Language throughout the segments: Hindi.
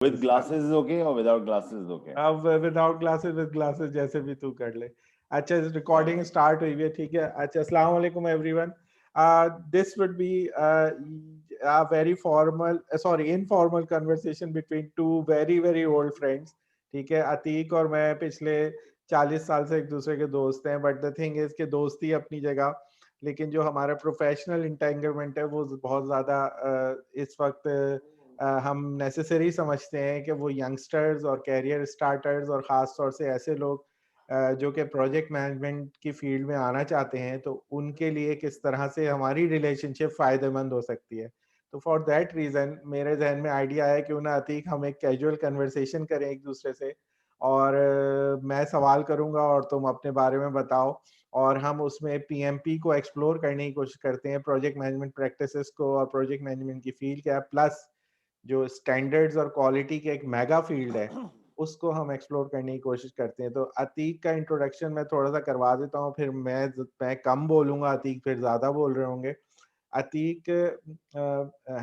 With glasses is okay or without glasses is okay? अब विदाउट ग्लासेस विद ग्लासेस जैसे भी तू कर ले. अच्छा रिकॉर्डिंग स्टार्ट हुई है ठीक है. अच्छा अस्सलाम वालेकुम everyone. This would be a very formal sorry informal conversation between two very old friends. ठीक है. अतीक और मैं पिछले 40 साल से एक दूसरे के दोस्त हैं. बट द थिंग इज कि दोस्ती अपनी जगह, लेकिन जो हमारा प्रोफेशनल इंटेंगलमेंट है वो बहुत ज़्यादा इस वक्त हम नेसेसरी समझते हैं कि वो यंगस्टर्स और कैरियर स्टार्टर्स और ख़ास तौर से ऐसे लोग जो कि प्रोजेक्ट मैनेजमेंट की फील्ड में आना चाहते हैं, तो उनके लिए किस तरह से हमारी रिलेशनशिप फ़ायदेमंद हो सकती है. तो फॉर दैट रीज़न मेरे जहन में आइडिया है क्यों ना अतीक हम एक कैजुअल कन्वर्सेशन करें एक दूसरे से, और मैं सवाल करूंगा और तुम अपने बारे में बताओ, और हम उसमें पीएमपी को एक्सप्लोर करने की कोशिश करते हैं, प्रोजेक्ट मैनेजमेंट प्रैक्टिसेस को और प्रोजेक्ट मैनेजमेंट की फील्ड क्या है, प्लस जो स्टैंडर्ड्स और क्वालिटी के एक मेगा फील्ड है उसको हम एक्सप्लोर करने की कोशिश करते हैं. तो अतीक का इंट्रोडक्शन मैं थोड़ा सा करवा देता हूँ, फिर मैं कम बोलूंगा, अतीक फिर ज्यादा बोल रहे होंगे. अतीक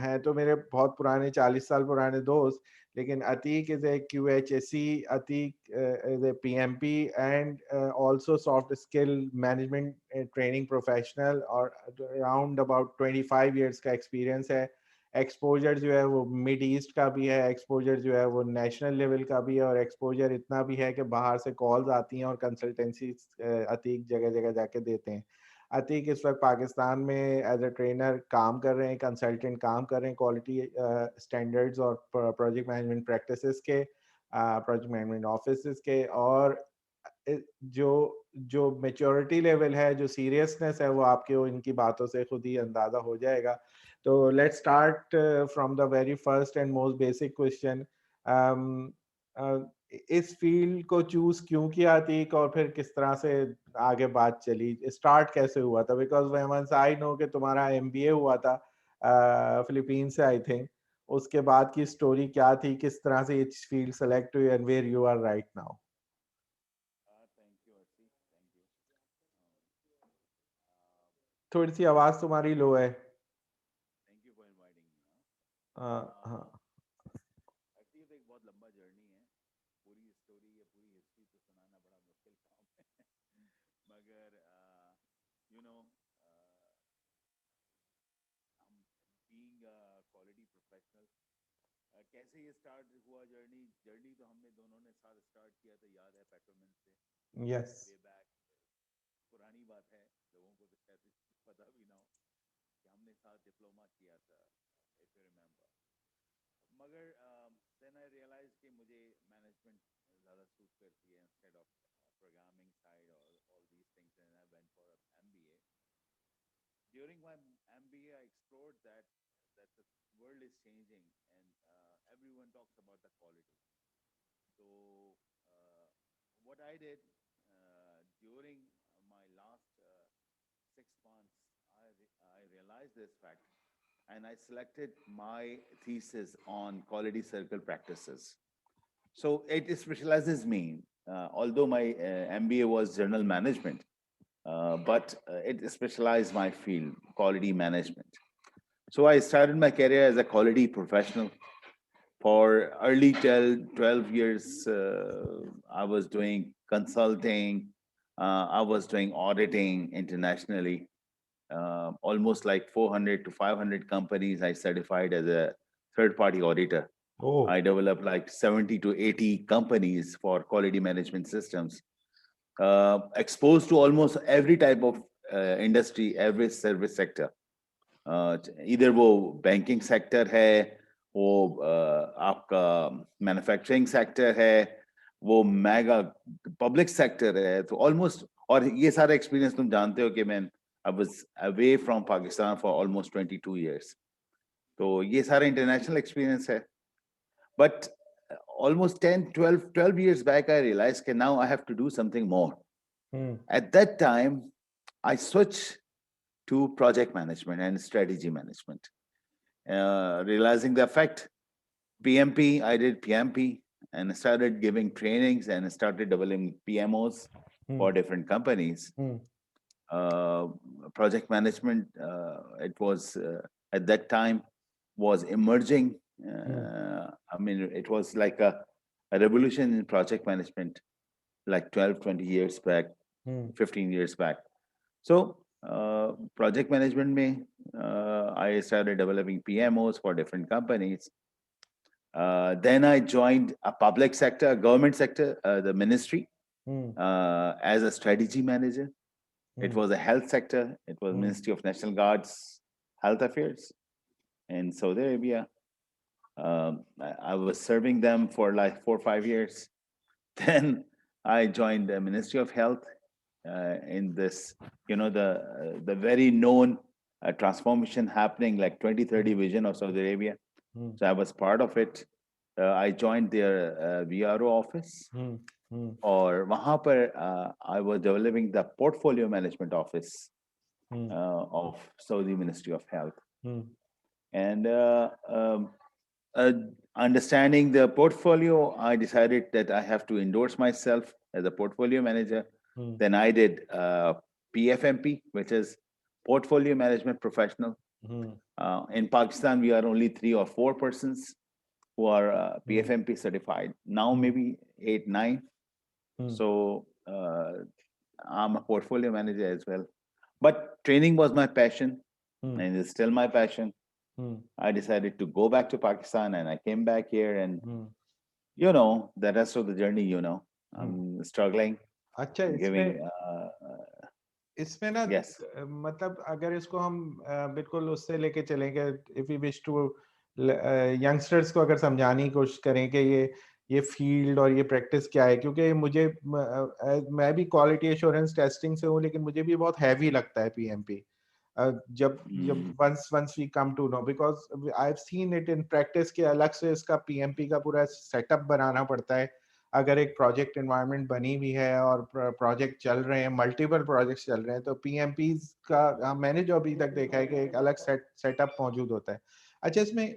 है तो मेरे बहुत पुराने 40 साल पुराने दोस्त, लेकिन Atiq is a QHSE, Atiq is a PMP and also soft skill management training professional, और अराउंड अबाउट 25 years का एक्सपीरियंस है. एक्सपोजर जो है वो मिड ईस्ट का भी है, एक्सपोजर जो है वो नेशनल लेवल का भी है, और एक्सपोजर इतना भी है कि बाहर से कॉल्स आती हैं और कंसल्टेंसी अतीक जगह जगह जाके देते हैं. अतीक इस वक्त पाकिस्तान में एज ए ट्रेनर काम कर रहे हैं, कंसल्टेंट काम कर रहे हैं क्वालिटी स्टैंडर्ड्स और प्रोजेक्ट मैनेजमेंट प्रैक्टिसेस के, प्रोजेक्ट मैनेजमेंट ऑफिस के, और जो जो मेच्योरिटी लेवल है, जो सीरियसनेस है, वो आपके इनकी बातों से खुद ही अंदाजा हो जाएगा. तो let's start from the very first and most basic question. इस फील्ड को चूज क्यों किया अतीक, और फिर किस तरह से आगे बात चली, स्टार्ट कैसे हुआ था? बिकॉज वंस आई नो कि तुम्हारा MBA हुआ था फिलीपीन से आई थिंक, उसके बाद की स्टोरी क्या थी, किस तरह से इस फील्ड सेलेक्ट हुई and where you are right now. Thank you, Arsi. Thank you. थोड़ी सी आवाज तुम्हारी लो है. Thank you for inviting me. हाँ. Arsi, ये तो एक बहुत लंबा जर्नी है. पूरी स्टोरी या पूरी हिस्ट्री तो सुनाना बड़ा मुश्किल काम है. मगर यू नो हम बीइंग क्वालिटी प्रोफेशनल, कैसे ये स्टार्ट हुआ जर्नी. जर्नी तो हमने दोनों ने साथ स्टार्ट किया था, याद है, पेट्रोमेंट से यस. Way back. पुरानी बात है, लोगों को तो शायद पता भी ना हो कि हमने साथ डिप्लोमा किया था, इफ यू रिमेम्बर. मगर देन आई रियलाइज कि मुझे मैनेजमेंट ज़्यादा सूट करती है इंस्टेड ऑफ प्रोग्रामिंग साइड और all these things, and I went for MBA. During my MBA, I explored that the world is changing, and everyone talks about the quality. So, uh, what I did during my last 6 months, I realized this fact, and I selected my thesis on quality circle practices. So it specializes me, although my MBA was general management, but it specialized my field, quality management. So I started my career as a quality professional. For early 12 years, I was doing consulting, I was doing auditing internationally. Almost like 400 to 500 companies I certified as a third party auditor. Oh. I developed like 70 to 80 companies for quality management systems, exposed to almost every type of industry, every service sector. Either वो बैंकिंग सेक्टर है, वो आपका मैन्युफैक्चरिंग सेक्टर है, वो मेगा पब्लिक सेक्टर है, तो ऑलमोस्ट. और ये सारा एक्सपीरियंस तुम जानते हो कि मैं I was away from Pakistan for almost 22 years. तो ये सारा इंटरनेशनल एक्सपीरियंस है. But almost 10, 12 years back, I realized that now I have to do something more. At that time, I switched to project management and strategy management. Realizing the fact, PMP, I did PMP and started giving trainings and started developing PMOs for different companies. Project management, it was at that time was emerging I mean, it was like a revolution in project management, like 12, 20 years back, 15 years back. So, project management mein, I started developing PMOs for different companies. Then I joined a public sector, government sector, the ministry, as a strategy manager. It was a health sector. It was Ministry of National Guards Health Affairs in Saudi Arabia. I was serving them for like 4 or 5 years. Then I joined the Ministry of Health in this, the very known transformation happening, like 2030 vision of Saudi Arabia. So I was part of it. I joined their VRO office, और वहाँ पर I was developing the portfolio management office of Saudi Ministry of Health. And understanding the portfolio, I decided that I have to endorse myself as a portfolio manager. Then I did PFMP, which is Portfolio Management Professional. In Pakistan, we are only 3 or 4 persons who are PFMP certified. Now maybe 8, 9. So I'm a portfolio manager as well. But training was my passion, and it's still my passion. I decided to go back to Pakistan, and I came back here, and the rest of the journey, I'm struggling. अच्छा, giving इसमें ना yes. मतलब अगर इसको हम बिल्कुल उससे लेके चलेंगे, if we wish to youngsters को अगर समझाने की कोशिश करें कि ये फील्ड और ये प्रैक्टिस क्या है, क्योंकि मुझे मैं भी क्वालिटी एश्योरेंस टेस्टिंग से हूँ, लेकिन मुझे भी बहुत हैवी लगता है पीएमपी जब once we come to know, because I've seen it in practice कि अलग से इसका पीएमपी का पूरा सेटअप बनाना पड़ता है. अगर एक प्रोजेक्ट एनवायरनमेंट बनी हुई है और प्रोजेक्ट चल रहे हैं, मल्टीपल प्रोजेक्ट्स चल रहे हैं, तो पीएमपीज का मैंने जो अभी तक देखा है कि एक अलग सेटअप मौजूद होता है. अच्छा, इसमें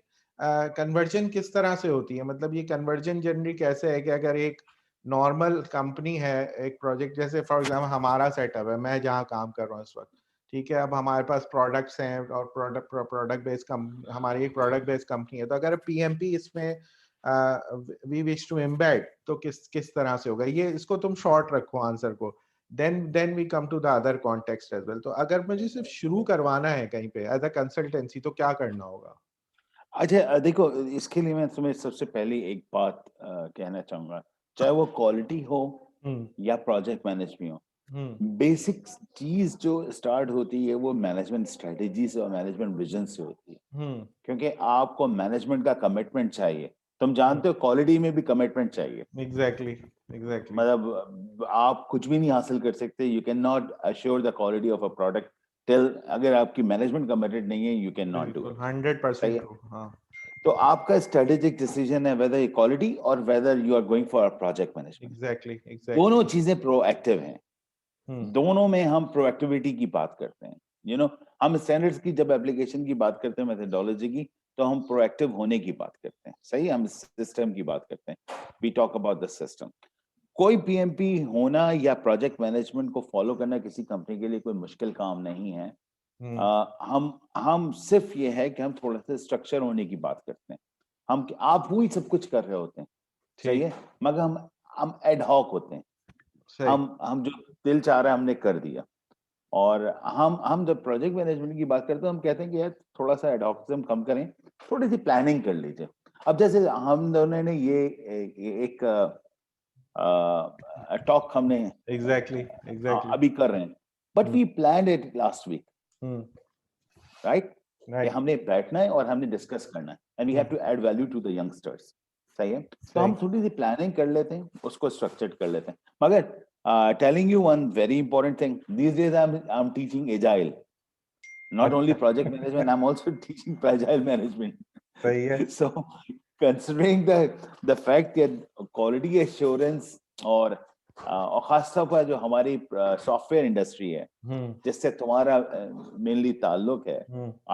कन्वर्जन किस तरह से होती है? मतलब ये कन्वर्जन जनरली कैसे है कि अगर एक नॉर्मल कंपनी है, एक प्रोजेक्ट जैसे फॉर एग्जांपल हमारा सेटअप है, मैं जहाँ काम कर रहा हूँ इस वक्त, ठीक है, अब हमारे पास प्रोडक्ट्स हैं और प्रोडक्ट बेस्ड हमारी एक प्रोडक्ट बेस्ड कंपनी है, तो अगर पीएमपी इसमें वी विश टू एम्बेड, तो किस तरह से होगा ये? इसको तुम शॉर्ट रखो आंसर को, then we come to the other context as well. तो अगर मुझे सिर्फ शुरू करवाना है कहीं पे एज अ कंसल्टेंसी, तो क्या करना होगा? अच्छा, देखो, इसके लिए मैं तुम्हें सबसे पहले एक बात कहना चाहूंगा, चाहे वो क्वालिटी हो या प्रोजेक्ट मैनेजमेंट हो, बेसिक चीज जो स्टार्ट होती है वो मैनेजमेंट स्ट्रेटेजी से और मैनेजमेंट विजन से होती है. क्योंकि आपको मैनेजमेंट का कमिटमेंट चाहिए. तुम जानते हो क्वालिटी में भी कमिटमेंट चाहिए. एग्जैक्टली. मतलब आप कुछ भी नहीं हासिल कर सकते. You can not assure the quality of a product till अगर आपकी मैनेजमेंट कमिटेड नहीं है, you can not do it. 100% true. हाँ, तो आपका स्ट्रेटेजिक डिसीजन है वेदर ये क्वालिटी और whether you are going for a project management. Exactly. दोनों चीजें प्रोएक्टिव हैं. दोनों में हम प्रोएक्टिविटी की बात करते हैं. हम स्टैंडर्ड्स की जब एप्लीकेशन की बात करते हैं, मेथोडोलॉजी की, तो हम प्रोएक्टिव होने की बात करते हैं. सही, हम सिस्टम की बात करते हैं. We talk about the system. कोई पीएमपी होना या प्रोजेक्ट मैनेजमेंट को फॉलो करना किसी कंपनी के लिए कोई मुश्किल काम नहीं है. हम सिर्फ ये है कि हम थोड़ा सा स्ट्रक्चर होने की बात करते हैं. आप वही सब कुछ कर रहे होते हैं, सही है, मगर हम एड हॉक होते हैं. हम जो दिल चाह रहा है हमने कर दिया. और हम जब प्रोजेक्ट मैनेजमेंट की बात करते हैं, हम कहते हैं कि यार थोड़ा सा एडॉक्सिज्म कम करें, थोड़ी सी प्लानिंग कर लीजिए. अब जैसे हम दोनों ने ये एक टॉक हमने एग्जैक्टली अभी कर रहे हैं, but we planned it last week, right? हमने बैठना है और हमने डिस्कस करना है, and we have to add value to the youngsters. सही है, तो हम थोड़ी सी प्लानिंग कर लेते हैं, उसको स्ट्रक्चर्ड कर लेते हैं. मगर telling you one very important thing, these days I'm teaching agile, not only project management, I'm also teaching agile management. सही है. So considering the fact that quality assurance और खासतौर पर जो हमारी सॉफ्टवेयर इंडस्ट्री है, जिससे तुम्हारा मेनली ताल्लुक है,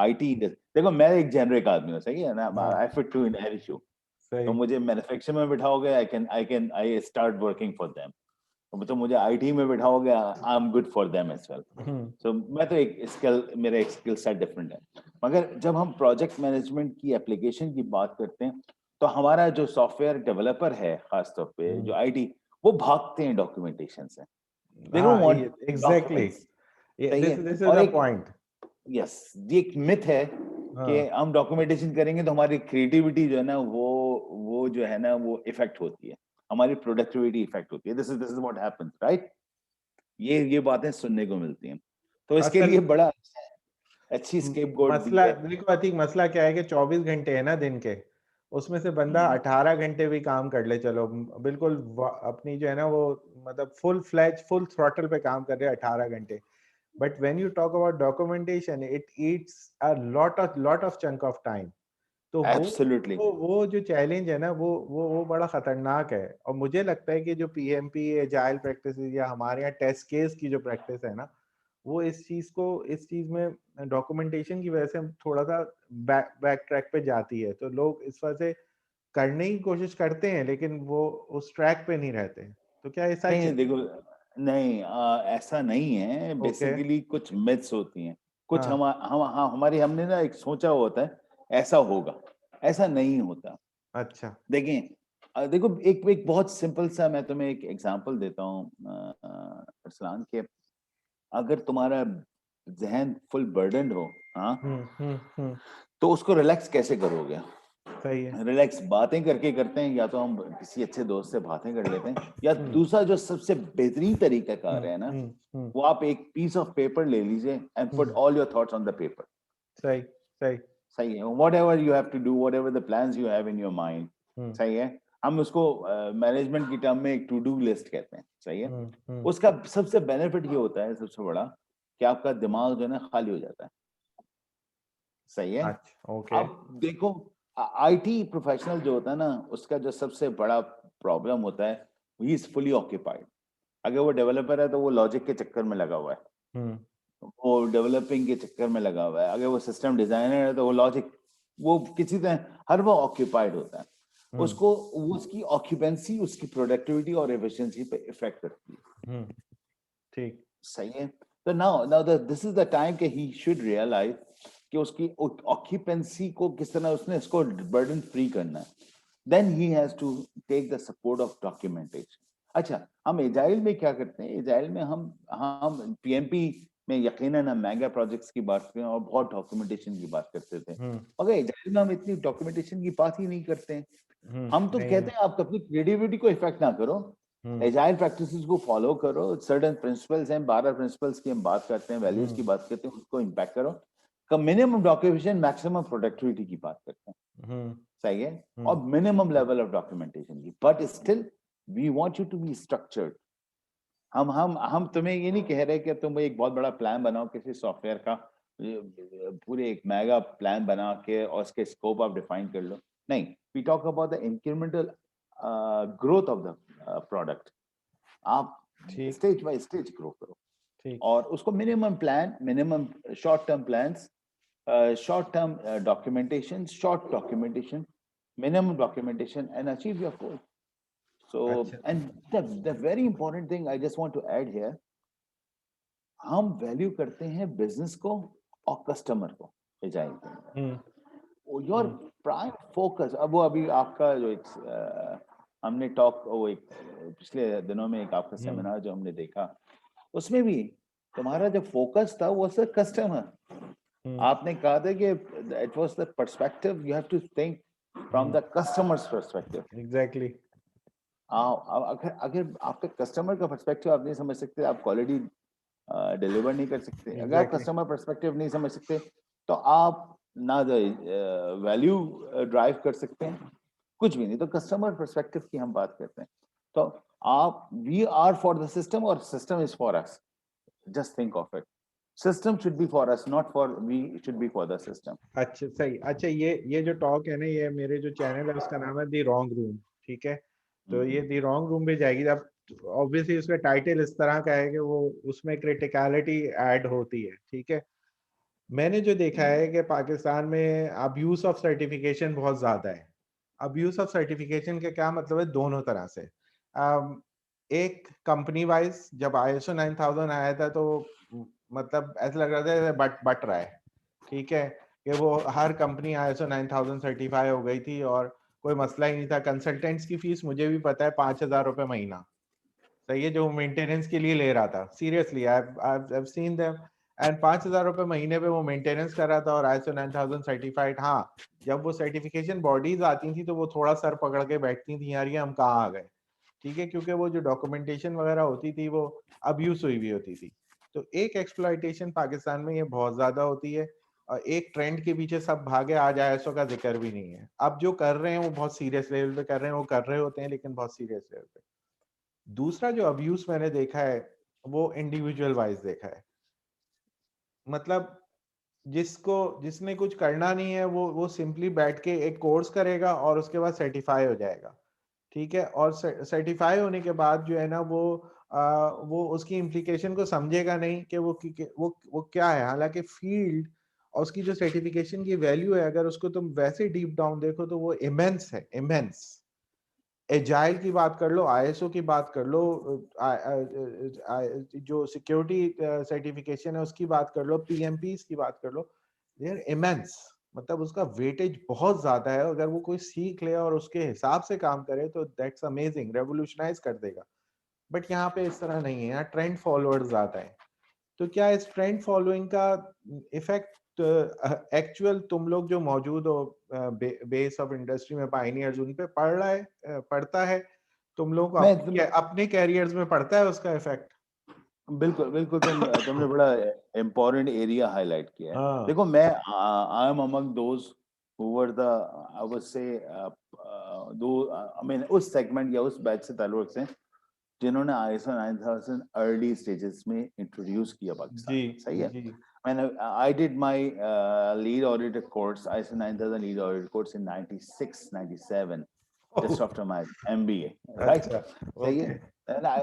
आईटी इंडस्ट्री. देखो, मैं एक जेनरिक आदमी हूँ, सही है ना, I fit to in any show. तो मुझे मैन्युफैक्चर में बिठाओगे, I start working for them. तो मुझे आईटी में बिठाओगे, I am good for them as well. तो मैं तो एक स्किल, मेरा एक स्किल सेट डिफरेंट है। मगर जब हम प्रोजेक्ट मैनेजमेंट की एप्लीकेशन की बात करते हैं, तो हमारा जो सॉफ्टवेयर डेवलपर है खासतौर पे जो आईटी, वो भागते हैं डॉक्यूमेंटेशन से। They don't want exactly, documents. सही है। दिस इज और द एक, पॉइंट। यस, ये एक मिथ है कि हम डॉक्यूमेंटेशन करेंगे तो हमारी क्रिएटिविटी जो है ना वो जो है ना वो इफेक्ट होती है, हमारी प्रोडक्टिविटी इफेक्ट होती है। This is what happens, right? ये बातें सुनने को मिलती हैं। तो इसके असल लिए बड़ा अच्छी स्केपगोट दी मसला है। देखो, अतिक मसला क्या है कि 24 घंटे है ना दिन के, उसमें से बंदा 18 घंटे भी काम कर ले, चलो बिल्कुल अपनी जो है ना वो मतलब फुल फ्लैज फुल थ्रॉटल पे काम कर रहे हैं 18 घंटे, but when you talk about documentation it eats a lot of chunk of time. तो एब्सोल्युटली। वो जो चैलेंज है ना वो बड़ा खतरनाक है। और मुझे लगता है कि जो पीएमपी एजाइल प्रैक्टिसेस या हमारे यहाँ टेस्ट केस की जो प्रैक्टिस है ना, वो इस चीज में डॉक्यूमेंटेशन की वजह से थोड़ा सा बैक ट्रैक पे जाती है। तो लोग इस वजह से करने की कोशिश करते हैं लेकिन वो उस ट्रैक पे नहीं रहते। तो क्या ये सच नहीं है? देखो, नहीं ऐसा नहीं है। ओके। बेसिकली कुछ मिथ्स होती हैं, कुछ हाँ। हमारी हमने ना एक सोचा होता है ऐसा होगा, ऐसा नहीं होता। अच्छा। देखें, देखो एक एक बहुत सिंपल सा मैं तुम्हें एक एग्जांपल देता हूँ अरसलान के। अगर तुम्हारा जहन फुल बर्डन हो, हाँ, हम्म। तो उसको रिलैक्स कैसे करोगे? सही है। रिलैक्स बातें करके करते हैं, या तो हम किसी अच्छे दोस्त से बातें कर लेते हैं, या हम्म दूसरा जो सबसे बेहतरीन तरीका कार हम्म है ना, हम्म हम्म वो आप एक पीस ऑफ पेपर ले लीजिए and put hmm, all your thoughts on the paper. सही सही। सही है। Whatever you have to do, whatever the plans you have in your mind. हम्म सही है। हम उसको मैनेजमेंट की टर्म में एक टू डू लिस्ट कहते हैं। सही है। हम्म। उसका सबसे बेनिफिट ये होता है, सबसे बड़ा, कि आपका दिमाग जो है ना खाली हो जाता है। सही है। अच्छा। ओके। अब देखो, आईटी प्रोफेशनल जो होता है ना, उसका जो सबसे बड़ा प्रॉब्लम होता है, ही इज फुली ऑक्यूपाइड। अगर वो डेवलपर है तो वो लॉजिक के चक्कर में लगा हुआ है, हम्म वो डेवलपिंग के चक्कर में लगा हुआ है। अगर वो सिस्टम डिजाइनर है तो वो लॉजिक, वो किसी तरह हर वो ऑक्यूपाइड होता है। हम्म उसको, उसकी ऑक्यूपेंसी उसकी प्रोडक्टिविटी और एफिशिएंसी पे इफेक्ट करती है। हम्म। ठीक। सही है। तो now now this is the time कि ही शुड रियलाइज कि उसकी ऑक्यूपेंसी को किस तरह उसने इसको बर्डन फ्री करना है। Then he has to take the support of documentation. अच्छा, हम एजाइल में क्या करते हैं? एजाइल में हम पीएमपी में यकीनन हम मेगा प्रोजेक्ट्स की बात करें और बहुत डॉक्यूमेंटेशन की बात करते थे, मगर एजाइल में हम इतनी डॉक्यूमेंटेशन की बात ही नहीं करते हैं। हम तो नहीं। कहते हैं आप अपनी क्रिएटिविटी को इफेक्ट ना करो, एजाइल प्रैक्टिसेस को फॉलो करो। सर्टेन प्रिंसिपल्स हैं, 12 प्रिंसिपल्स की हम बात करते हैं, वैल्यूज की बात करते हैं, उसको इम्पैक्ट करो। का मिनिमम डॉक्यूमेंटेशन, मैक्सिमम प्रोडक्टिविटी की बात करते हैं। सही है। और मिनिमम लेवल ऑफ डॉक्यूमेंटेशन की, but still we want you to be structured. हम तुम्हें ये नहीं कह रहे कि तुम एक बहुत बड़ा प्लान बनाओ किसी सॉफ्टवेयर का, पूरे एक मेगा प्लान बना के और उसके स्कोप आप डिफाइन कर लो। नहीं, we talk about the incremental growth of the product. आप ठीक स्टेज बाय स्टेज ग्रो करो, ठीक। और उसको minimum plan, minimum short term plans, short term documentation, short documentation, minimum documentation, and achieve your goal. So, अच्छा। and the very important thing I just want to add here, हम वैल्यू करते हैं बिजनेस को और कस्टमर को एजाइल के अंदर। योर प्राइम फोकस, अब वो अभी आपका जो एक हमने टॉक, वो एक पिछले दिनों में एक आपका सेमिनार जो हमने देखा, उसमें भी तुम्हारा जो फोकस था वो सिर्फ कस्टमर। आपने कहा था कि it was the perspective, you have to think from the customers perspective. Exactly. अगर अगर आपके कस्टमर का पर्सपेक्टिव आप नहीं समझ सकते, आप क्वालिटी डिलीवर नहीं कर सकते। अगर आप एग्जैक्टली। कस्टमर पर्सपेक्टिव नहीं समझ सकते, तो आप ना वैल्यू ड्राइव कर सकते हैं, कुछ भी नहीं। तो कस्टमर पर्सपेक्टिव की हम बात करते हैं। तो आप, we are for the system और system is for us. Just think of it, system should be for us, not for, we should be for the system. अच्छा सही। अच्छा, ये जो टॉक है ना, ये मेरे जो चैनल है उसका नाम है दी रॉन्ग रूम। ठीक है। तो ये दी रॉन्ग रूम भी जाएगी। अब ऑब्वियसली उसका टाइटल इस तरह का है कि वो उसमें क्रिटिकलिटी ऐड होती है। ठीक है। मैंने जो देखा है कि पाकिस्तान में अब्यूज ऑफ सर्टिफिकेशन बहुत ज्यादा है। अब्यूज ऑफ सर्टिफिकेशन का क्या मतलब है? दोनों तरह से। एक कंपनी वाइज जब ISO 9000 आया था तो मतलब ऐसा लग रहा था बट रहा है, ठीक है, कि वो हर कंपनी ISO 9000 सर्टिफाई हो गई थी और कोई मसला ही नहीं था। कंसल्टेंट्स की फीस मुझे भी पता है 5,000 रुपए महीना, सही है, जो मेंटेनेंस के लिए ले रहा था। Seriously I seen them, and 5,000 रुपए महीने पे वो मेंटेनेंस कर रहा था और ISO 9000 सर्टिफाइड। हाँ, जब वो सर्टिफिकेशन बॉडीज आती थी तो वो थोड़ा सर पकड़ के बैठती थी, यार ये हम कहाँ आ गए, ठीक है, क्योंकि वो जो डॉक्यूमेंटेशन वगैरह होती थी वो अब्यूज हुई होती थी। तो एक एक्सप्लॉइटेशन पाकिस्तान में ये बहुत ज्यादा होती है और एक ट्रेंड के पीछे सब भागे, आज ISO का जिक्र भी नहीं है। अब जो कर रहे हैं वो बहुत सीरियस लेवल पे कर रहे हैं, वो कर रहे होते हैं लेकिन बहुत सीरियस लेवल पे। दूसरा जो अब्यूज मैंने देखा है वो इंडिविजुअल वाइज देखा है, मतलब जिसने कुछ करना नहीं है वो सिंपली बैठ के एक कोर्स करेगा और उसके बाद सर्टिफाई हो जाएगा, ठीक है, और सर्टिफाई होने के बाद जो है ना वो उसकी इम्प्लीकेशन को समझेगा नहीं कि वो क्या है। हालांकि फील्ड और उसकी जो सर्टिफिकेशन की वैल्यू है, अगर उसको तुम वैसे डीप डाउन देखो तो वो इमेंस है, इमेंस। एजाइल की बात कर लो, ISO की बात कर लो, जो सिक्योरिटी सर्टिफिकेशन है उसकी बात कर लो, PMPs की बात कर लो, दे आर इमेंस। मतलब उसका वेटेज बहुत ज्यादा है, अगर वो कोई सीख ले और उसके हिसाब से काम करे तो दैट्स अमेजिंग, रेवोल्यूशनाइज कर देगा। बट यहाँ पे इस तरह नहीं है, यहाँ ट्रेंड फॉलोअर्स ज्यादा है। तो क्या इस ट्रेंड फॉलोइंग का इफेक्ट एक्चुअल तुम लोग जो मौजूद हो बेस ऑफ इंडस्ट्री में, पायनियर्स, उन पे पड़ रहा है, पड़ता है? तुम लोग को मैं अपने कैरियर्स में पड़ता है उसका इफेक्ट? बिल्कुल बिल्कुल तुमने बड़ा इम्पोर्टेंट एरिया हाईलाइट किया है। हाँ देखो, मैं I M among those who were the I would say दो आई मीन उस सेगमेंट या उस बैच से ताल्लुक से जिन्होंने ISO 9000 अर्ली स्टेजेस में इंट्रोड्यूस किया पाकिस्तान जी में। सही है। जी। मैंने I did my lead auditor course ISO 9000 lead auditor course in 96 97 just after my MBA, right? अच्छा, सही ओके। है। And I,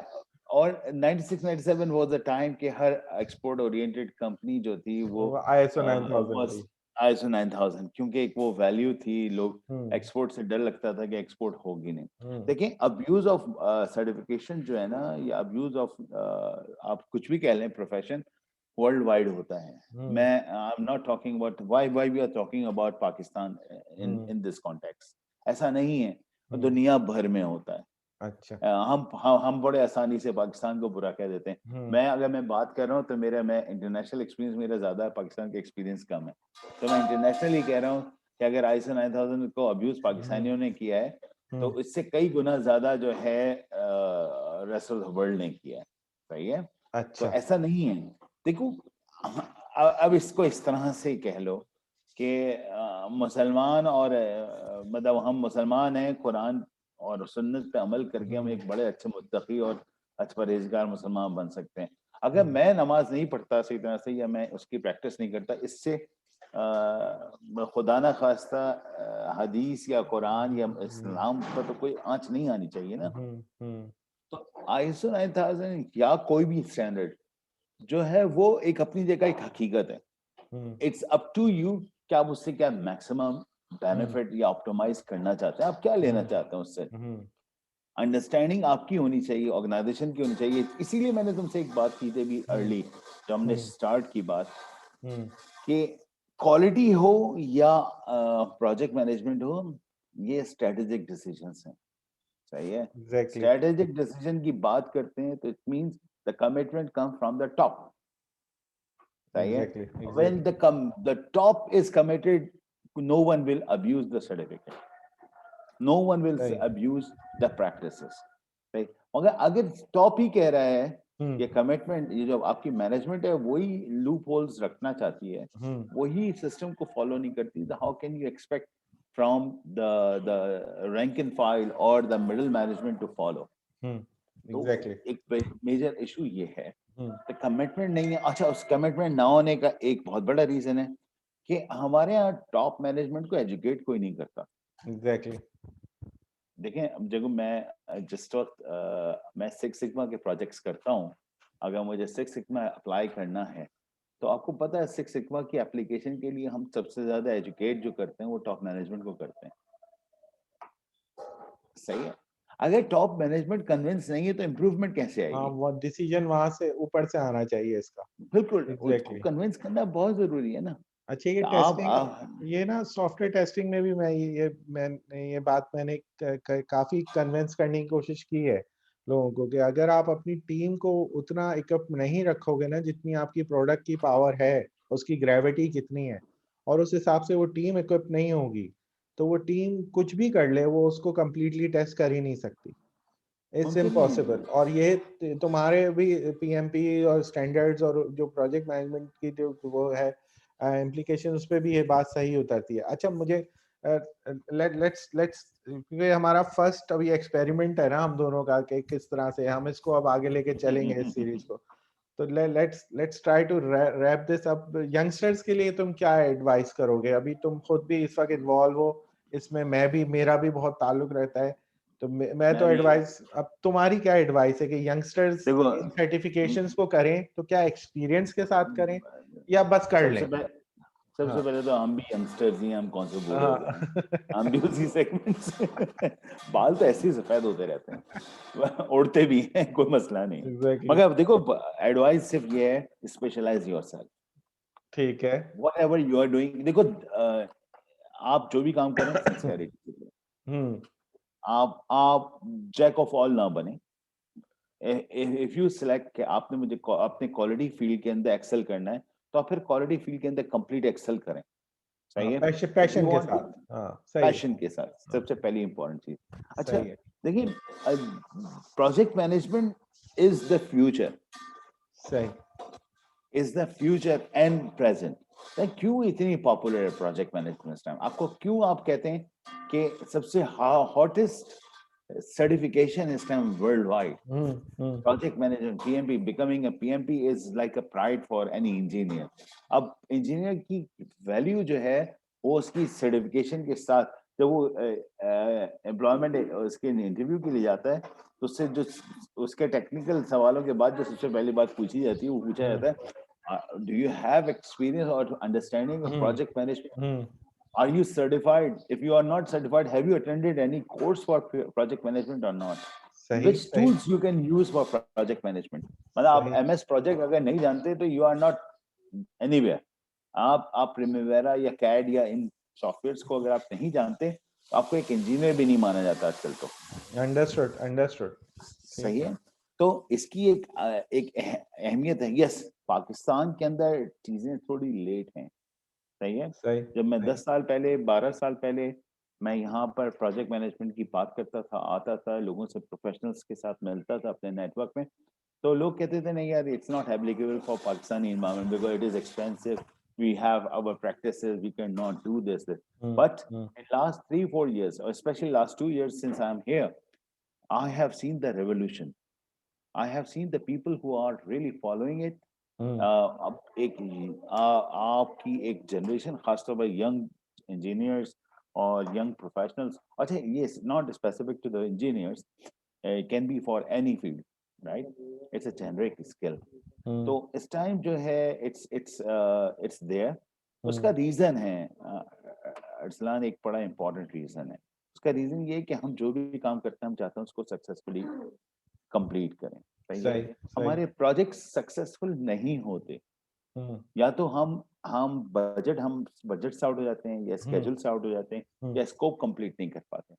और 96 97 was the time कि हर एक्सपोर्ट ओरिएंटेड कंपनी जो थी वो ISO 9000 was थी। ISO 9000, क्योंकि एक वो वैल्यू थी, लोग हम्म एक्सपोर्ट से डर लगता था कि एक्सपोर्ट होगी नहीं। हम्म देखिए, अब्यूज ऑफ सर्टिफिकेशन जो है ना, या अब्यूज ऑफ आप कुछ भी कह लें, प्रोफेशन वर्ल्ड वाइड होता है। हम्म मैं I am not talking about why we are talking about Pakistan in hmm in this context. ऐसा नहीं है, हम्म, दुनिया भर में होता है। अच्छा। हम बड़े आसानी से पाकिस्तान को बुरा कह देते हैं। अगर मैं बात कर रहा हूँ तो मैं इंटरनेशनल एक्सपीरियंस मेरा ज्यादा है, पाकिस्तान का एक्सपीरियंस कम है। तो मैं इंटरनेशनली कह रहा हूँ कि अगर ISO 9000 को अब्यूज पाकिस्तानियों ने किया है तो इससे कई गुना ज्यादा जो है रेस्ट ऑफ द वर्ल्ड ने किया है। सही है। तो अच्छा। ऐसा नहीं है। देखो, अब इसको इस तरह से कह लो कि मुसलमान और मतलब हम मुसलमान हैं, कुरान और सुन्नत पे अमल करके हम एक बड़े अच्छे मुत्तकी और अच्छे परहेजगार मुसलमान बन सकते हैं। अगर मैं नमाज नहीं पढ़ता सही तरह से, या मैं उसकी प्रैक्टिस नहीं करता, इससे खुदा ना खास्ता हदीस या कुरान या इस्लाम पर तो कोई आंच नहीं आनी चाहिए ना। तो ISO 9000 या कोई भी स्टैंडर्ड जो है वो एक अपनी जगह एक हकीकत है। इट्स अप टू यू कि आप उससे क्या मैक्सिमम बेनिफिट या ऑप्टिमाइज करना चाहते हैं, आप क्या लेना चाहते हैं उससे। अंडरस्टैंडिंग आपकी होनी चाहिए, ऑर्गेनाइजेशन की होनी चाहिए। इसीलिए मैंने तुमसे एक बात की थी अभी अर्ली, जब हमने स्टार्ट की बात, कि क्वालिटी हो या प्रोजेक्ट मैनेजमेंट हो, ये स्ट्रेटेजिक डिसीजंस हैं। सही है। एग्जैक्टली। स्ट्रेटेजिक डिसीजन की बात करते हैं तो it means the commitment come from the top. सही है। Exactly When exactly. the top is committed, no one will abuse the certificate. No one will सही। abuse the practices. सही। मगर अगर टॉप ही कह रहा है ये कमिटमेंट, ये जो आपकी मैनेजमेंट है वही लूप होल्स रखना चाहती है, वही सिस्टम को फॉलो नहीं करती, तो how can you expect from the rank and file और the middle management to follow. तो एग्जैक्टली। एक मेजर इशू ये है, तो कमिटमेंट नहीं है। अच्छा, उस कमिटमेंट ना होने का एक बहुत बड़ा रीजन है कि हमारे यहाँ टॉप मैनेजमेंट को एजुकेट कोई नहीं करता। एग्जैक्टली। देखें, अब जब मैं जिस वक्त मैं सिक्स सिग्मा के प्रोजेक्ट्स करता हूँ, अगर मुझे सिक्स सिग्मा अप्लाई करना है, तो आपको पता है सिक्स सिग्मा की एप्लीकेशन के लिए हम सबसे ज्यादा एजुकेट जो करते हैं वो टॉप मैनेजमेंट को करते हैं। सही है। अगर टॉप मैनेजमेंट कन्विंस नहीं है तो इम्प्रूवमेंट कैसे हाँ, आएगी? वो डिसीजन वहां से ऊपर से आना चाहिए इसका। बिल्कुल, उसको एग्जैक्टली। कन्विंस करना बहुत जरूरी है ना। अच्छा, ये आप टेस्टिंग, ये ना सॉफ्टवेयर टेस्टिंग में भी मैंने ये बात मैंने काफी कन्विंस करने की कोशिश की है लोगों को, कि अगर आप अपनी टीम को उतना इक्विप नहीं रखोगे ना, जितनी आपकी प्रोडक्ट की पावर है, उसकी ग्रेविटी कितनी है, और उस हिसाब से वो टीम इक्विप नहीं होगी, तो वो टीम कुछ भी कर ले, वो उसको कंप्लीटली टेस्ट कर ही नहीं सकती। इट्स मुमकिन नहीं इम्पॉसिबल। है। और ये तुम्हारे भी पीएमपी और स्टैंडर्ड्स और जो प्रोजेक्ट मैनेजमेंट की जो वो है इम्प्लीकेशन, उस पे भी ये बात सही उतरती है। अच्छा, मुझे लेट्स क्योंकि हमारा फर्स्ट अभी एक्सपेरिमेंट है ना हम दोनों का, कि किस तरह से हम इसको अब आगे लेके चलेंगे इस सीरीज को, तो let's try to wrap this up. Youngsters के लिए तुम क्या एडवाइस करोगे? अभी तुम खुद भी इस वक्त इन्वॉल्व हो इसमें, मेरा भी बहुत ताल्लुक रहता है, तो मैं मैं तो भी एडवाइस, अब तुम्हारी क्या एडवाइस है कि यंगस्टर्स देखो, इन सर्टिफिकेशंस को करें तो क्या एक्सपीरियंस के साथ करें या बस कर सबसे लें? पहले सबसे हाँ, पहले तो हम भी यंगस्टर्स ही हैं, हम कौन से बूढ़े हो गए हाँ। हैं। हम भी उसी सेगमेंट से बाल तो ऐसे ही सफेद होते रहते हैं, उड़ते भी हैं, कोई मसला नहीं है। एग्जैक्टली। मगर देखो, एडवाइस सिर्फ ये है, स्पेशलाइज योरसेल्फ ठीक है। Whatever you are doing. देखो, आप जो भी काम करें सिंसियरिटी से करें। हम्म। आप जैक ऑफ ऑल ना बने। इफ यू सिलेक्ट कि आपने मुझे अपने क्वालिटी फील्ड के अंदर एक्सेल करना है, तो आप फिर क्वालिटी फील्ड के अंदर कंप्लीट एक्सेल करें। हाँ, सही है। इफ यू पैशन के वांट साथ। हाँ, सही है। पैशन के साथ, हाँ, सबसे पहली इंपॉर्टेंट चीज। अच्छा, सही है। देखिए, project management is the future, सही। Is the future and present. क्यों इतनी पॉपुलर है प्रोजेक्ट मैनेजमेंट टाइम? आपको क्यों आप कहते हैं कि सबसे हॉटेस्ट सर्टिफिकेशन इस time world wide hmm. project management? PMP, becoming a PMP is like a pride for any engineer. अब इंजीनियर की वैल्यू जो है वो उसकी सर्टिफिकेशन के साथ, जब वो एम्प्लॉयमेंट उसके इंटरव्यू के लिए जाता है, तो उससे जो उसके टेक्निकल सवालों के बाद जो सबसे पहली बात पूछी जाती है, वो पूछा जाता है, डू यू हैव एक्सपीरियंस और understanding of project management? Hmm. Are you certified? If you are not certified, have you attended any course for project management or not? सही Which सही tools you can use for project management? मतलब आप सही। MS project अगर नहीं जानते तो you are not anywhere. आप Primavera या CAD या इन सॉफ्टवेयर्स को अगर आप नहीं जानते, तो आपको एक इंजीनियर भी नहीं माना जाता आजकल तो। Understood understood. ठीक सही है। है। तो इसकी एक अहमियत है। यस, पाकिस्तान के अंदर चीजें थोड़ी लेट हैं। सही है। सही जब मैं सही। 10 साल पहले, 12 साल पहले मैं यहाँ पर प्रोजेक्ट मैनेजमेंट की बात करता था, आता था, लोगों से, प्रोफेशनल्स के साथ मिलता था अपने नेटवर्क में, तो लोग कहते थे नहीं यार, it's not applicable for Pakistani environment because it is expensive, we have our practices, we can not do this. But in last 3-4 years, or especially last 2 years since I am here, I have seen the revolution. I have seen the people who are really following it. अब आपकी एक जनरेशन, खासतौर पर यंग इंजीनियर्स और यंग प्रोफेशनल्स, अच्छा ये not specific to the engineers, can be for any field, right? It's a generic skill. तो इस टाइम जो है इट्स देयर। उसका रीजन है, अरसलान, एक बड़ा इंपॉर्टेंट रीजन है। उसका रीजन ये है कि हम जो भी काम करते हैं, हम चाहते हैं उसको सक्सेसफुली कंप्लीट करें। सही है। सही सही। हमारे प्रोजेक्ट सक्सेसफुल नहीं होते, या तो हम बजट से आउट हो जाते हैं, या स्केड्यूल से आउट हो जाते हैं, या स्कोप कंप्लीट नहीं कर पाते।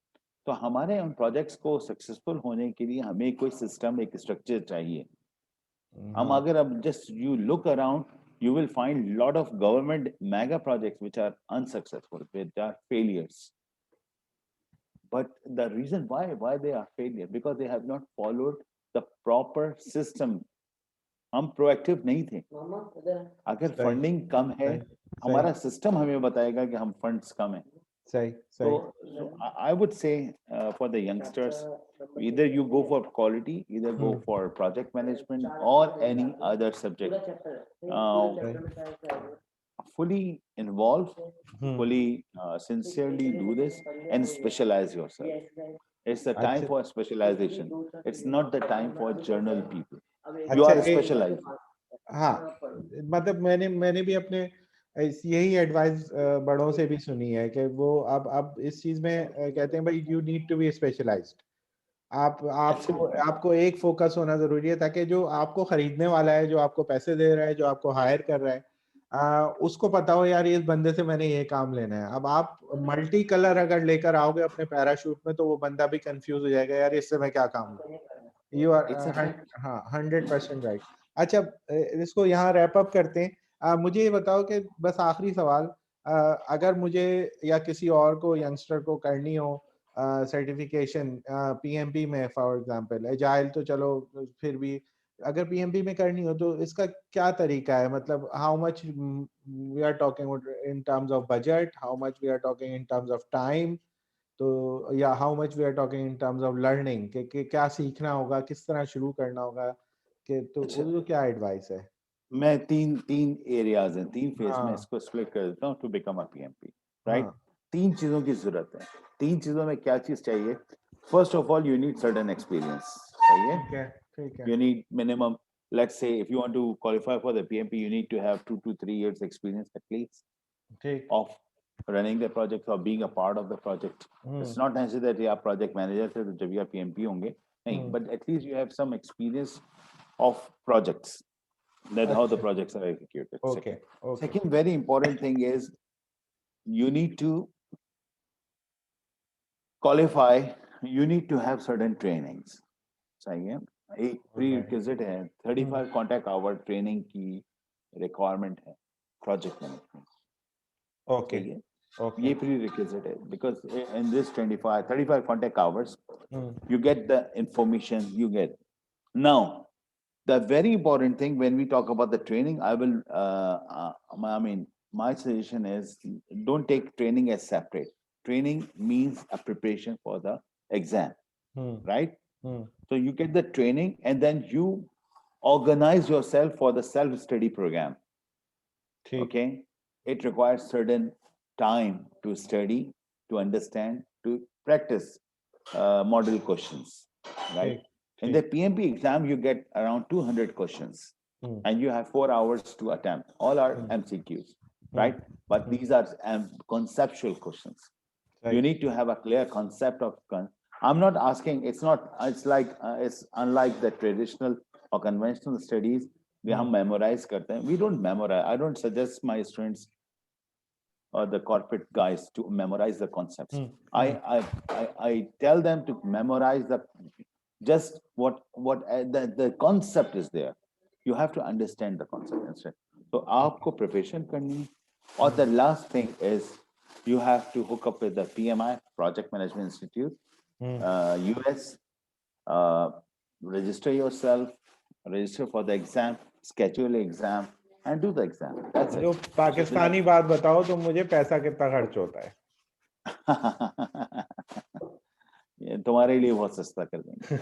तो हमारे उन प्रोजेक्ट्स को सक्सेसफुल होने के लिए हमें कोई सिस्टम, एक स्ट्रक्चर चाहिए। हम अगर अब just you look around, you will find lot of government mega projects which are unsuccessful, which are failures. But the reason why they are failure, because they have not followed the proper system. हम प्रोएक्टिव नहीं थे। अगर सही फंडिंग कम है, सही हमारा सिस्टम हमें बताएगा कि हम फंड्स कम है। सही So, सही। so I would say for the youngsters, either you go for quality, either go for project management or any other subject. Fully involve, fully sincerely do this and specialize yourself. It's the time अच्छा for specialization. It's not the time for general people. You अच्छा are specialized. हाँ, मतलब मैंने भी अपने यही एडवाइस बड़ों से भी सुनी है कि वो अब इस चीज में कहते हैं भाई, you need to be specialized. आपको एक फोकस होना जरूरी है, ताकि जो आपको खरीदने वाला है, जो आपको पैसे दे रहा है, जो आपको हायर कर रहा है, उसको पता हो यार इस बंदे से मैंने ये काम लेना है। अब आप मल्टी कलर अगर लेकर आओगे अपने पैराशूट में, तो वो बंदा भी कंफ्यूज हो जाएगा, यार इससे मैं क्या काम लूं। You are It's a fact. हाँ 100% राइट। अच्छा, इसको यहाँ रैप अप करते हैं। मुझे ये बताओ कि बस आखिरी सवाल, अगर मुझे या किसी और को, यंगस्टर को करनी हो सर्टिफिकेशन पीएमपी में, फॉर एग्जांपल एजाइल तो चलो फिर भी, अगर पीएमपी में करनी हो तो इसका क्या तरीका है? मतलब how much we are talking in terms of budget, how much we are talking in terms of time, तो या how much we are talking in terms of learning, कि क्या सीखना होगा, किस तरह शुरू करना होगा, कि तो अच्छा, वो क्या एडवाइस है? मैं तीन तीन एरियाज हैं, तीन फेज में हाँ इसको स्प्लिट कर देता हूँ to become a PMP, right. हाँ तीन चीजों की जरूरत है। तीन चीजों में क्या चीज चाहिए? First of all, you need certain experience, सही है। ठीक है ठीक है You need minimum, let's say if you want to qualify for the PMP, you need to have 2 to 3 years experience at least ठीक। of running the project or being a part of the project. It's not necessary that you are project manager थे तो जब you are PMP होंगे, नहीं, but at least you have some experience of projects, that how the अच्छा projects are executed. Okay okay Second very important thing is you need to qualify, you need to have certain trainings, सही है। एक प्री रिक्विजिट है 35 कॉन्टैक्ट आवर ट्रेनिंग की रिक्वायरमेंट है प्रोजेक्ट मैनेजमेंट, ओके सही है। ओके ये प्री रिक्विजिट है because in this 35 contact hours you get the information you get. Now the very important thing when we talk about the training, I will I mean my suggestion is don't take training as separate. Training means a preparation for the exam, right? So you get the training and then you organize yourself for the self-study program. ठीक Okay. It requires certain time to study, to understand, to practice model questions, right? ठीक In the PMP exam, you get around 200 questions and you have 4 hours to attempt. All are MCQs, right? But these are conceptual questions. You need to have a clear concept of I'm not asking, it's not, it's like it's unlike the traditional or conventional studies we hum memorize karte hain. We don't memorize. I don't suggest my students or the corporate guys to memorize the concepts. I tell them to memorize the just what the concept is there. You have to understand the concept instead. So aapko preparation karni hai. Or the last thing is you have to hook up with the PMI, Project Management Institute, US, register yourself, register for the exam, schedule the exam, and do the exam. That's जो it. पाकिस्तानी बात बताओ तो मुझे पैसा कितना खर्च होता है? ये तुम्हारे लिए बहुत सस्ता कर देंगे।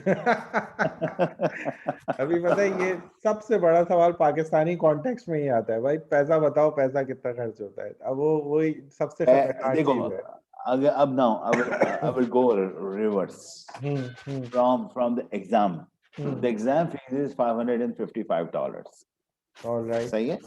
अभी पता है, ये सबसे बड़ा सवाल पाकिस्तानी कॉन्टेक्स्ट में ही आता है, भाई पैसा बताओ, पैसा कितना खर्च होता है। अब वो वही सबसे खतरनाक देखो, चीज है। अगर अब now I will go reverse from the exam. The exam fees is $555. All right. सही है?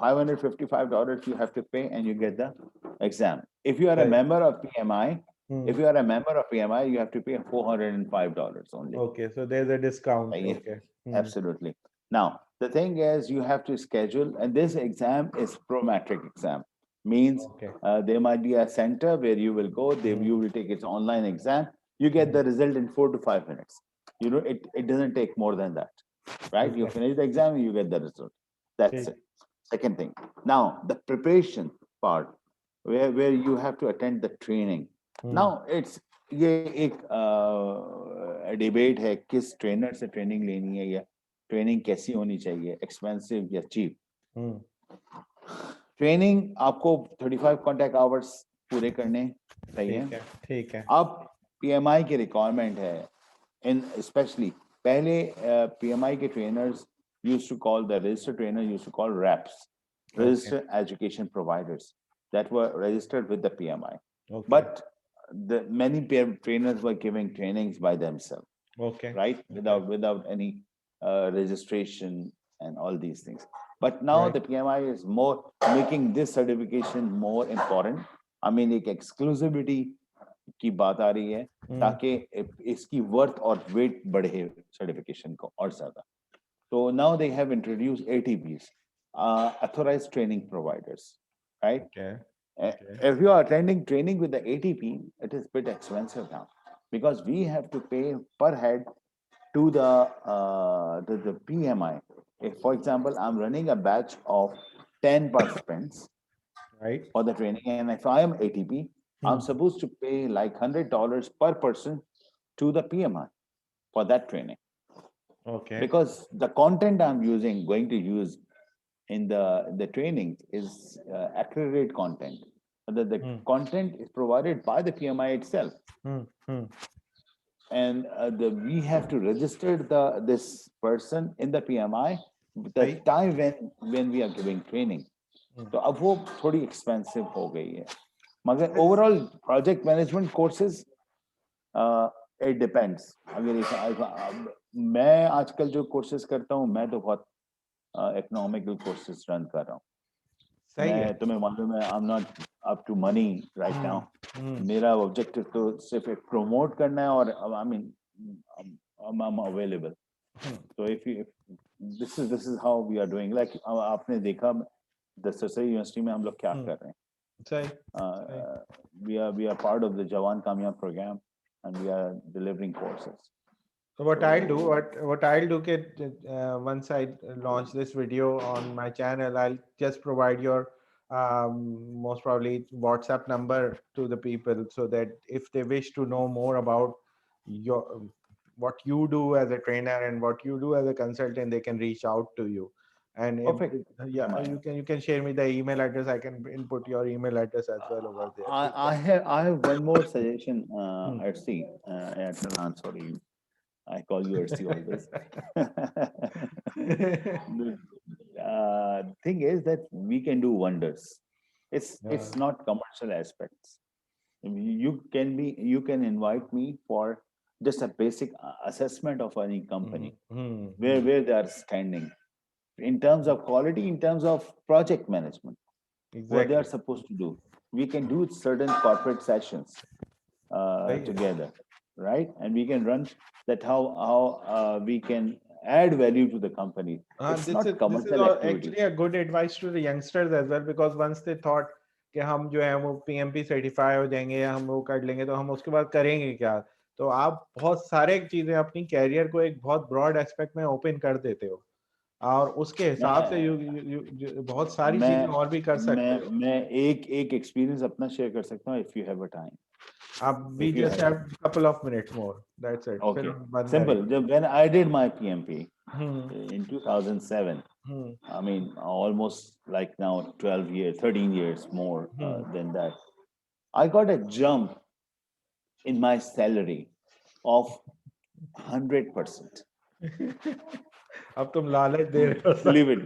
$555 you have to pay and you get the exam. If you are a Right. member of PMI, if you are a member of PMI, you have to pay $405 only. Okay, so there's a discount. Right? Okay. Absolutely. Now, the thing is you have to schedule, and this exam is pro-matric exam. Means Okay. there might be a center where you will go, you will take its online exam, you get the result in 4 to 5 minutes. You know, it doesn't take more than that, right? You finish the exam and you get the result. That's it. Second thing. Now, the preparation part, where you have to attend the training. Now, it's ये एक डिबेट है किस ट्रेनर से ट्रेनिंग लेनी है या ट्रेनिंग कैसी होनी चाहिए, एक्सपेंसिव या चीप। ट्रेनिंग आपको 35 कॉन्टैक्ट आवर्स पूरे करने चाहिए। ठीक है। अब पीएमआई की रिक्वायरमेंट है, इन स्पेशली पहले पीएमआई के trainers used to call the registered trainer used to call reps, registered education providers that were registered with the PMI. But the many trainers were giving trainings by themselves, right? Without any registration and all these things. But now the PMI is more making this certification more important. I mean, like exclusivity की बात आ रही है ताकि इसकी वर्थ और वेट बढ़े सर्टिफिकेशन को और ज्यादा. So now they have introduced ATPs, authorized training providers, right? Okay. If you are attending training with the ATP, it is a bit expensive now because we have to pay per head to the PMI. If, for example, I'm running a batch of 10 participants Right. for the training, and if I am ATP, I'm supposed to pay like $100 per person to the PMI for that training. Okay. Because the content I'm going to use in the training is accredited content. The content is provided by the PMI itself, and we have to register this person in the PMI the time when we are giving training. तो अब वो थोड़ी expensive हो गई है. मगर overall project management courses it depends. अगर मैं आजकल जो कोर्सेज करता हूँ मैं तो बहुत इकोनॉमिकल कोर्सेज रन कर रहा हूँ. मैं तुम्हें मालूम है I am not up to money right now. मेरा ऑब्जेक्टिव तो सिर्फ एक प्रमोट करना है और I mean I am available. तो if this is how we are doing. Like आपने देखा द सरसरी यूनिवर्सिटी में हम लोग क्या कर रहे हैं. we are part of the Jawan Kamyab program and we are delivering courses. So what I'll do, once I launch this video on my channel, I'll just provide your most probably WhatsApp number to the people so that if they wish to know more about what you do as a trainer and what you do as a consultant, they can reach out to you. And you can share me the email address. I can input your email address as well over there. I have one more suggestion. Sorry. I call you Ersi always. Thing is that we can do wonders. It's not commercial aspects. You can invite me for just a basic assessment of any company, where they are standing in terms of quality, in terms of project management, what they are supposed to do. We can do certain corporate sessions together. Right, and we can run that how we can add value to the company. This is actually a good advice to the youngsters as well, because once they thought कि हम जो है वो PMP सर्टिफाई हो जाएंगे, हम वो कर लेंगे, तो हम उसके बाद करेंगे क्या. तो आप बहुत सारे चीजें अपनी कैरियर को एक बहुत ब्रॉड एस्पेक्ट में ओपन कर देते हो और उसके हिसाब से बहुत सारी चीजें और भी कर सकते हो. मैं एक एक्सपीरियंस अपना शेयर कर सकता हूँ if you have a time. We just have a couple of minutes more. That's it. Okay. Simple. When I did my PMP in 2007, I mean, almost like now 12 years, 13 years more than that, I got a jump in my salary of 100%. अब तुम लालच दे रहे हो. Believe it.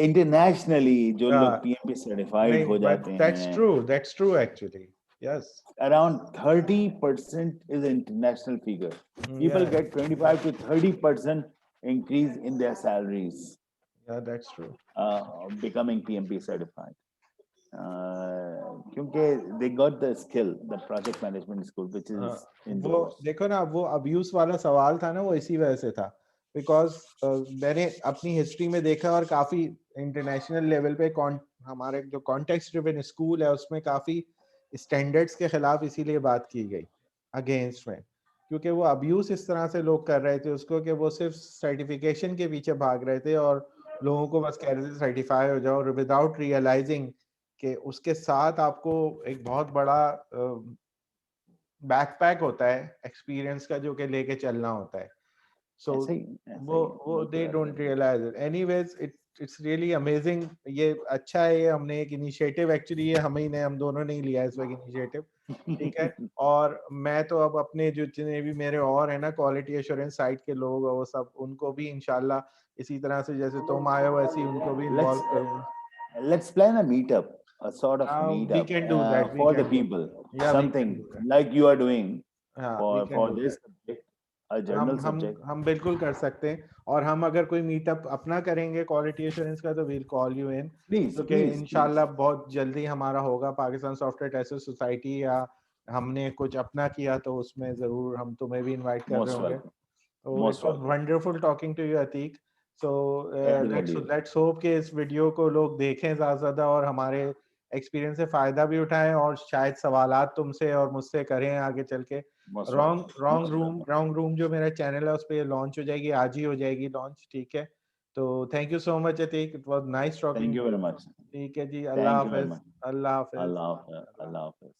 Internationally, जो लोग PMP certified हो जाते हैं. That's true actually. Yes. Around 30% is an international figure. People get 25 to 30% increase in their salaries. Yeah, that's true. Becoming PMP certified. क्योंकि they got the skill, the project management skill, which is in वो देखो ना, वो abuse वाला सवाल था ना, वो इसी वजह से था. Because मैंने अपनी हिस्ट्री में देखा और काफी इंटरनेशनल लेवल पे हमारे जो कॉन्टेक्स्ट ड्रिवन स्कूल है उसमें काफी स्टैंडर्ड्स के खिलाफ इसीलिए बात की गई अगेंस्ट में, क्योंकि वो अब्यूज इस तरह से लोग कर रहे थे उसको कि वो सिर्फ सर्टिफिकेशन के पीछे भाग रहे थे और लोगों को बस कह रहे थे सर्टिफाई हो जाओ, विदाउट रियलाइजिंग कि उसके साथ आपको एक बहुत बड़ा बैकपैक होता है एक्सपीरियंस का जो कि लेके चलना होता है. So वो they don't realize it. Anyways, it's really amazing. ये अच्छा है, ये हमने एक इनिशिएटिव एक्चुअली ये हम दोनों ने ही लिया है इस वक्त इनिशिएटिव. ठीक है. और मैं तो अब अपने जो जितने भी मेरे और है ना क्वालिटी एश्योरेंस साइट के लोग वो सब उनको भी इंशाल्लाह इसी तरह से जैसे तुम आए हो वैसे उनको भी इन्वॉल्व करूंगा. Let's plan a meetup, a sort of meetup. We can do that for the people. Something like you are doing for this subject. a general subject. हम बिल्कुल कर सकते हैं, और हम अगर कोई मीटअप अपना करेंगे क्वालिटी एश्योरेंस का तो we'll call you in, Please, तो कि please, इंशाल्लाह please. बहुत जल्दी हमारा होगा पाकिस्तान सॉफ्टवेयर टेस्टर सोसाइटी, या हमने कुछ अपना किया तो उसमें जरूर हम तुम्हें भी इनवाइट कर रहे Most होंगे। welcome. तो Most it was welcome. Wonderful talking to you Atiq. So Definitely. Let's hope कि इस वीडियो को लोग देखें ज्यादा और हमारे एक्सपीरियंस से फायदा भी उठाएं, और शायद सवालात तुमसे और मुझसे करें आगे चल के। Most welcome. Most welcome. Wrong room जो मेरा चैनल है उस पे लॉन्च हो जाएगी, आज ही हो जाएगी लॉन्च, ठीक है। तो thank you so much Atiq, it was nice Thank talking. you very much. ठीक है जी, अल्लाह Thank you very Hafiz. much. Allah Hafiz. Allah Hafiz. Allah Hafiz.